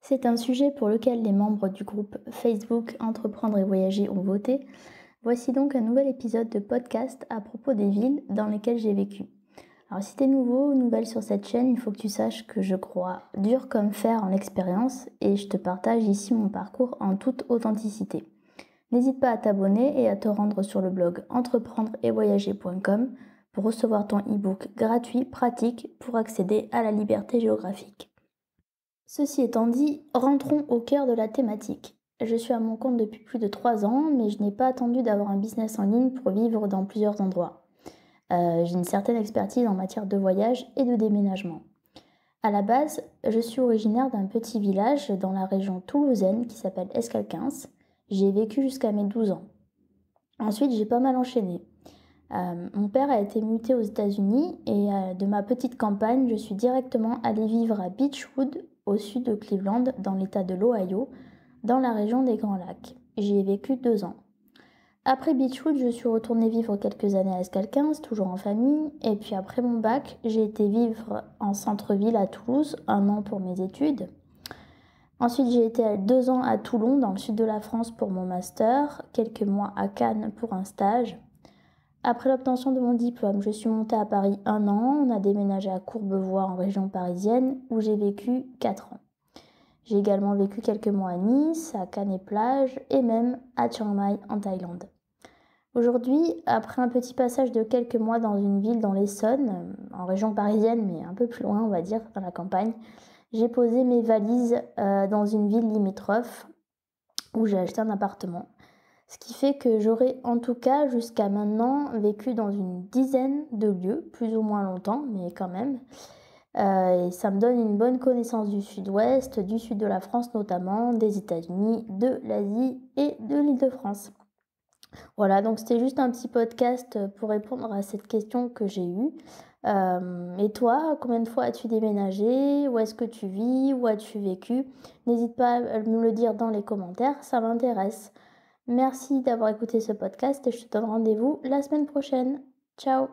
C'est un sujet pour lequel les membres du groupe Facebook Entreprendre et Voyager ont voté. Voici donc un nouvel épisode de podcast à propos des villes dans lesquelles j'ai vécu. Alors si t'es nouveau ou nouvelle sur cette chaîne, il faut que tu saches que je crois dur comme fer en l'expérience et je te partage ici mon parcours en toute authenticité. N'hésite pas à t'abonner et à te rendre sur le blog entreprendre-et-voyager.com pour recevoir ton e-book gratuit, pratique pour accéder à la liberté géographique. Ceci étant dit, rentrons au cœur de la thématique. Je suis à mon compte depuis plus de 3 ans, mais je n'ai pas attendu d'avoir un business en ligne pour vivre dans plusieurs endroits. J'ai une certaine expertise en matière de voyage et de déménagement. À la base, je suis originaire d'un petit village dans la région toulousaine qui s'appelle Escalquens. J'y ai vécu jusqu'à mes 12 ans. Ensuite, j'ai pas mal enchaîné. Mon père a été muté aux États-Unis et de ma petite campagne, je suis directement allée vivre à Beechwood, au sud de Cleveland, dans l'état de l'Ohio, dans la région des Grands Lacs. J'y ai vécu 2 ans. Après Beechwood, je suis retournée vivre quelques années à Escalquens, toujours en famille, et puis après mon bac, j'ai été vivre en centre-ville à Toulouse, 1 an pour mes études. Ensuite, j'ai été 2 ans à Toulon, dans le sud de la France, pour mon master, quelques mois à Cannes pour un stage. Après l'obtention de mon diplôme, je suis montée à Paris 1 an, on a déménagé à Courbevoie en région parisienne où j'ai vécu 4 ans. J'ai également vécu quelques mois à Nice, à Cannes-et-Plage et même à Chiang Mai en Thaïlande. Aujourd'hui, après un petit passage de quelques mois dans une ville dans l'Essonne, en région parisienne mais un peu plus loin on va dire, dans la campagne, j'ai posé mes valises dans une ville limitrophe où j'ai acheté un appartement. Ce qui fait que j'aurais en tout cas jusqu'à maintenant vécu dans une dizaine de lieux, plus ou moins longtemps, mais quand même. Et ça me donne une bonne connaissance du sud-ouest, du sud de la France notamment, des États-Unis, de l'Asie et de l'Île-de-France. Voilà, donc c'était juste un petit podcast pour répondre à cette question que j'ai eue. Et toi, combien de fois as-tu déménagé? Où est-ce que tu vis? Où as-tu vécu? N'hésite pas à me le dire dans les commentaires, ça m'intéresse. Merci d'avoir écouté ce podcast et je te donne rendez-vous la semaine prochaine. Ciao!